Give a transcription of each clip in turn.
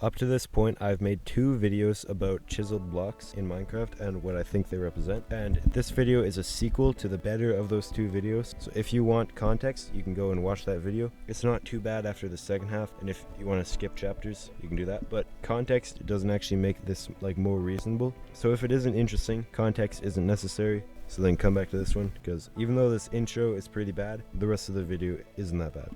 Up to this point, I've made 2 videos about chiseled blocks in Minecraft and what I think they represent, and this video is a sequel to the better of those 2 videos. So if you want context, you can go and watch that video. It's not too bad after the second half, and if you want to skip chapters, you can do that, but context doesn't actually make this like more reasonable. So if it isn't interesting, context isn't necessary. So then come back to this one, because even though this intro is pretty bad, the rest of the video isn't that bad.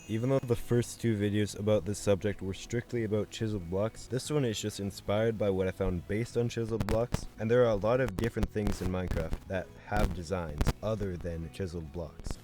Even though the first 2 videos about this subject were strictly about chiseled blocks, this one is just inspired by what I found based on chiseled blocks, and there are a lot of different things in Minecraft that have designs other than chiseled blocks.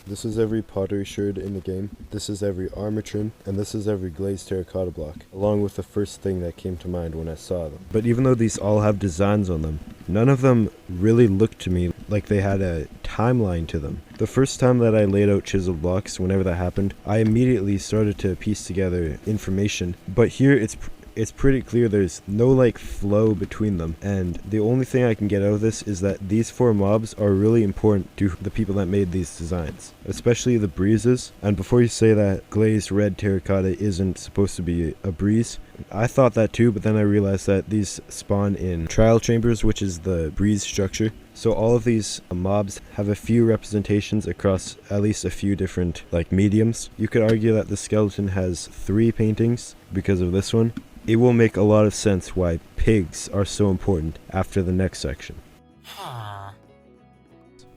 This is every pottery sherd in the game, this is every armor trim, and this is every glazed terracotta block, along with the first thing that came to mind when I saw them. But even though these all have designs on them, none of them really looked to me like they had a timeline to them. The first time that I laid out chiseled blocks, whenever that happened, I immediately started to piece together information, but here it's pretty clear there's no like flow between them, and the only thing I can get out of this is that these 4 mobs are really important to the people that made these designs, especially the breezes. And before you say that glazed red terracotta isn't supposed to be a breeze, I thought that too, but then I realized that these spawn in trial chambers, which is the breeze structure. So all of these mobs have a few representations across at least a few different like mediums. You could argue that the skeleton has 3 paintings because of this one. It will make a lot of sense why pigs are so important after the next section.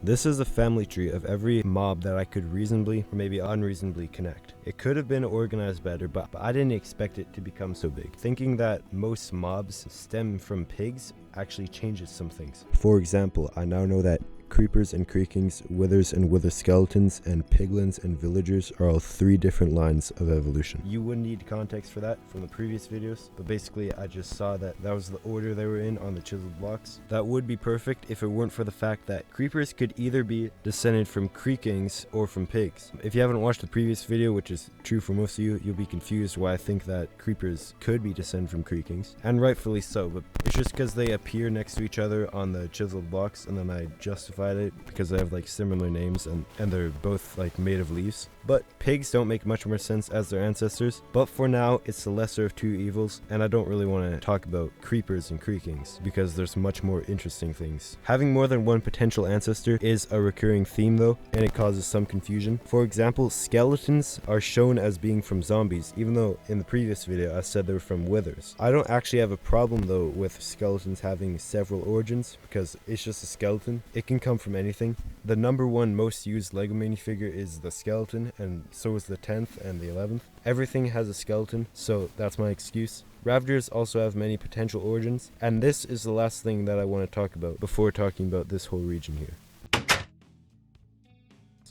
This is a family tree of every mob that I could reasonably or maybe unreasonably connect. It could have been organized better, but I didn't expect it to become so big. Thinking that most mobs stem from pigs actually changes some things. For example, I now know that creepers and creakings, withers and wither skeletons, and piglins and villagers are all 3 different lines of evolution. You wouldn't need context for that from the previous videos, but basically I just saw that was the order they were in on the chiseled blocks. That would be perfect if it weren't for the fact that creepers could either be descended from creakings or from pigs. If you haven't watched the previous video, which is true for most of you, you'll be confused why I think that creepers could be descended from creakings, and rightfully so, but it's just because they appear next to each other on the chiseled blocks, and then I justified it because they have like similar names and they're both like made of leaves. But pigs don't make much more sense as their ancestors, but for now it's the lesser of 2 evils, and I don't really want to talk about creepers and creakings because there's much more interesting things. Having more than one potential ancestor is a recurring theme though, and it causes some confusion. For example, skeletons are shown as being from zombies, even though in the previous video I said they were from withers. I don't actually have a problem though with skeletons having several origins because it's just a skeleton. It can come from anything. The number 1 most used LEGO minifigure is the skeleton, and so is the 10th and the 11th. Everything has a skeleton, so that's my excuse. Ravagers also have many potential origins, and this is the last thing that I want to talk about before talking about this whole region here.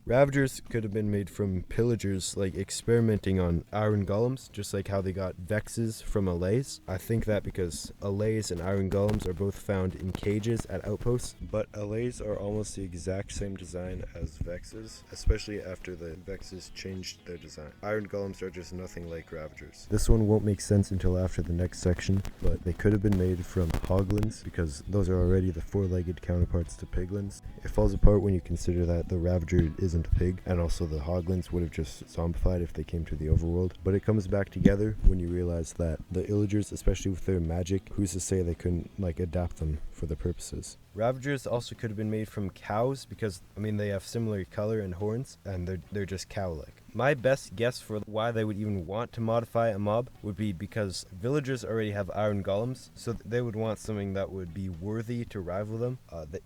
Ravagers could have been made from pillagers like experimenting on iron golems, just like how they got Vexes from Allays. I think that because Allays and iron golems are both found in cages at outposts, but Allays are almost the exact same design as Vexes, especially after the Vexes changed their design. Iron golems are just nothing like Ravagers. This one won't make sense until after the next section, but they could have been made from Hoglins because those are already the 4-legged counterparts to Piglins. It falls apart when you consider that the Ravager isn't a pig, and also the Hoglins would have just zombified if they came to the overworld. But it comes back together when you realize that the Illagers, especially with their magic, who's to say they couldn't like adapt them for the purposes. Ravagers also could have been made from cows because, I mean, they have similar color and horns, and they're just cow-like. My best guess for why they would even want to modify a mob would be because villagers already have iron golems, so they would want something that would be worthy to rival them.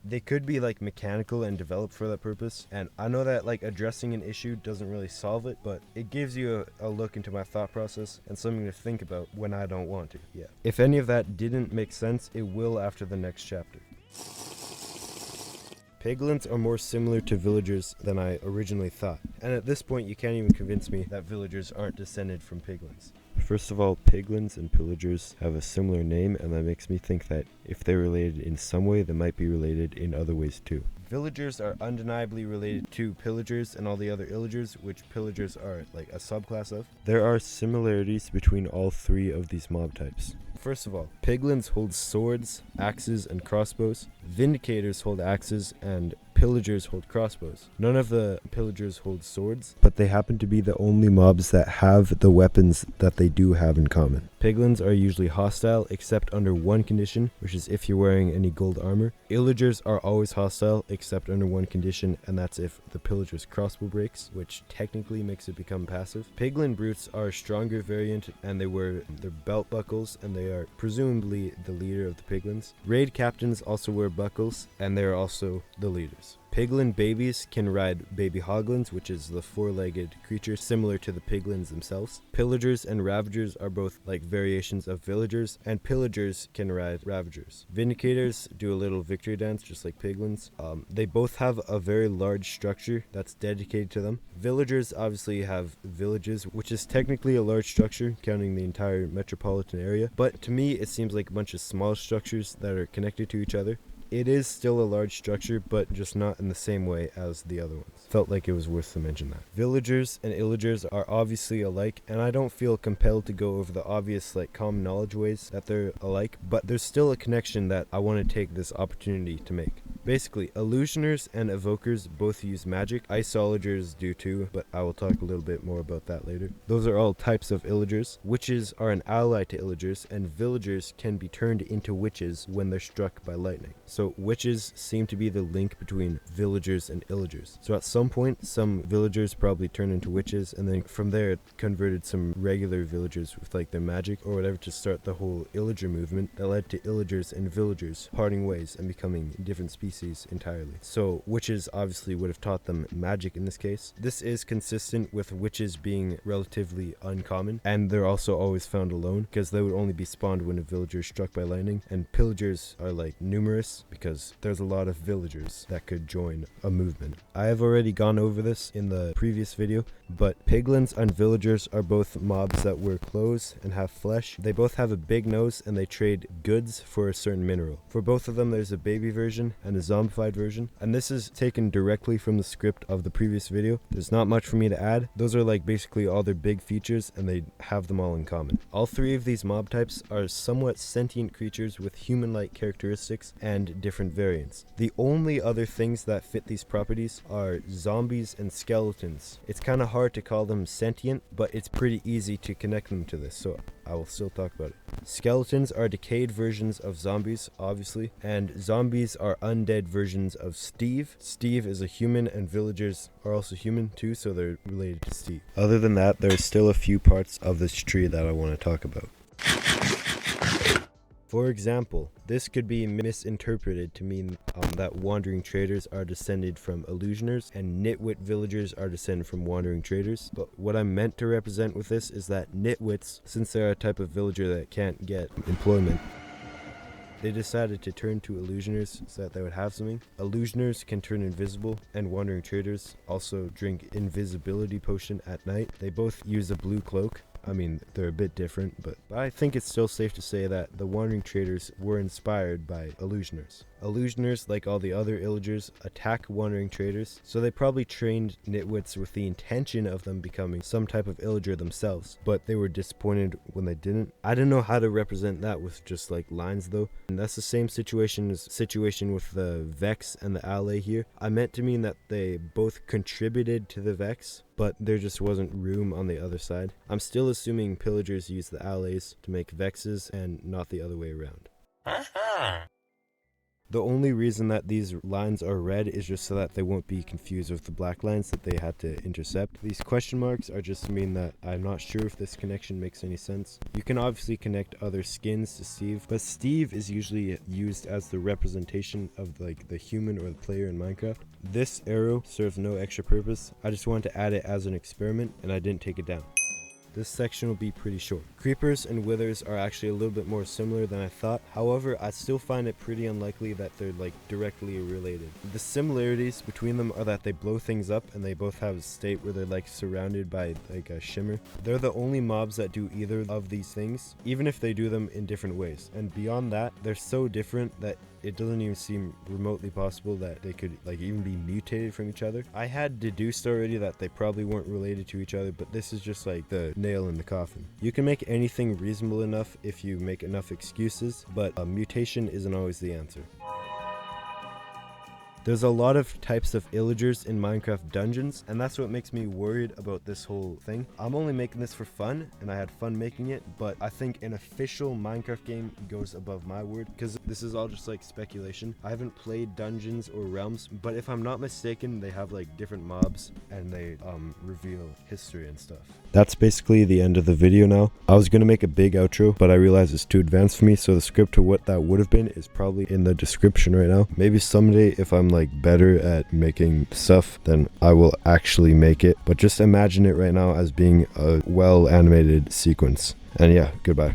They could be like mechanical and developed for that purpose, and I know that like addressing an issue doesn't really solve it, but it gives you a look into my thought process and something to think about when I don't want to. Yeah. If any of that didn't make sense, it will after the next chapter. Piglins are more similar to villagers than I originally thought, and at this point you can't even convince me that villagers aren't descended from piglins. First of all, piglins and pillagers have a similar name, and that makes me think that if they're related in some way, they might be related in other ways too. Villagers are undeniably related to pillagers and all the other illagers, which pillagers are like a subclass of. There are similarities between all 3 of these mob types. First of all, piglins hold swords, axes, and crossbows. Vindicators hold axes, and pillagers hold crossbows. None of the pillagers hold swords, but they happen to be the only mobs that have the weapons that they do have in common. Piglins are usually hostile except under one condition, which is if you're wearing any gold armor. Illagers are always hostile except under one condition, and that's if the pillager's crossbow breaks, which technically makes it become passive. Piglin brutes are a stronger variant, and they wear their belt buckles, and they are presumably the leader of the piglins. Raid captains also wear buckles, and they are also the leaders. Piglin babies can ride baby hoglins, which is the four-legged creature similar to the piglins themselves. Pillagers and Ravagers are both like variations of villagers, and pillagers can ride Ravagers. Vindicators do a little victory dance just like piglins. They both have a very large structure that's dedicated to them. Villagers obviously have villages, which is technically a large structure counting the entire metropolitan area, but to me it seems like a bunch of small structures that are connected to each other. It is still a large structure, but just not in the same way as the other ones. Felt like it was worth to mention that. Villagers and Illagers are obviously alike, and I don't feel compelled to go over the obvious common knowledge ways that they're alike, but there's still a connection that I want to take this opportunity to make. Basically, illusioners and evokers both use magic. Isologers do too, but I will talk a little bit more about that later. Those are all types of Illagers. Witches are an ally to Illagers, and villagers can be turned into witches when they're struck by lightning. So witches seem to be the link between villagers and Illagers. So at some point, some villagers probably turned into witches, and then from there it converted some regular villagers with their magic or whatever to start the whole Illager movement that led to Illagers and villagers parting ways and becoming different species entirely. So witches obviously would have taught them magic in this case. This is consistent with witches being relatively uncommon, and they're also always found alone because they would only be spawned when a villager is struck by lightning, and pillagers are numerous because there's a lot of villagers that could join a movement. I have already gone over this in the previous video, but piglins and villagers are both mobs that wear clothes and have flesh. They both have a big nose, and they trade goods for a certain mineral. For both of them, there's a baby version and a zombified version, and this is taken directly from the script of the previous video. There's not much for me to add. Those are basically all their big features, and they have them all in common. All three of these mob types are somewhat sentient creatures with human-like characteristics and different variants. The only other things that fit these properties are zombies and skeletons. It's kind of hard to call them sentient, but it's pretty easy to connect them to this, so I will still talk about it. Skeletons are decayed versions of zombies, obviously, and zombies are undead versions of Steve. Steve is a human, and villagers are also human too, so they're related to Steve. Other than that, there are still a few parts of this tree that I want to talk about. For example, this could be misinterpreted to mean that wandering traders are descended from illusioners and nitwit villagers are descended from wandering traders. But what I'm meant to represent with this is that nitwits, since they're a type of villager that can't get employment, they decided to turn to illusioners so that they would have something. Illusioners can turn invisible, and wandering traders also drink invisibility potion at night. They both use a blue cloak. I mean, they're a bit different, but I think it's still safe to say that the wandering traders were inspired by illusioners. Illusioners, like all the other Illagers, attack wandering traders, so they probably trained nitwits with the intention of them becoming some type of Illager themselves, but they were disappointed when they didn't. I don't know how to represent that with just lines though, and that's the same situation with the Vex and the ally here. I meant to mean that they both contributed to the Vex, but there just wasn't room on the other side. I'm still assuming pillagers use the allies to make Vexes and not the other way around. The only reason that these lines are red is just so that they won't be confused with the black lines that they had to intercept. These question marks are just to mean that I'm not sure if this connection makes any sense. You can obviously connect other skins to Steve, but Steve is usually used as the representation of the human or the player in Minecraft. This arrow serves no extra purpose. I just wanted to add it as an experiment, and I didn't take it down. This section will be pretty short. Creepers and withers are actually a little bit more similar than I thought. However, I still find it pretty unlikely that they're directly related. The similarities between them are that they blow things up, and they both have a state where they're surrounded by a shimmer. They're the only mobs that do either of these things, even if they do them in different ways. And beyond that, they're so different that it doesn't even seem remotely possible that they could even be mutated from each other. I had deduced already that they probably weren't related to each other, but this is just the nail in the coffin. You can make anything reasonable enough if you make enough excuses, but mutation isn't always the answer. There's a lot of types of Illagers in Minecraft dungeons, and that's what makes me worried about this whole thing. I'm only making this for fun, and I had fun making it, but I think an official Minecraft game goes above my word, because this is all just like speculation. I haven't played Dungeons or Realms, but if I'm not mistaken, they have like different mobs, and they reveal history and stuff. That's basically the end of the video now. I was gonna make a big outro, but I realized it's too advanced for me, so the script to what that would have been is probably in the description right now. Maybe someday, if I'm like better at making stuff, then I will actually make it, but just imagine it right now as being a well animated sequence. And yeah, goodbye.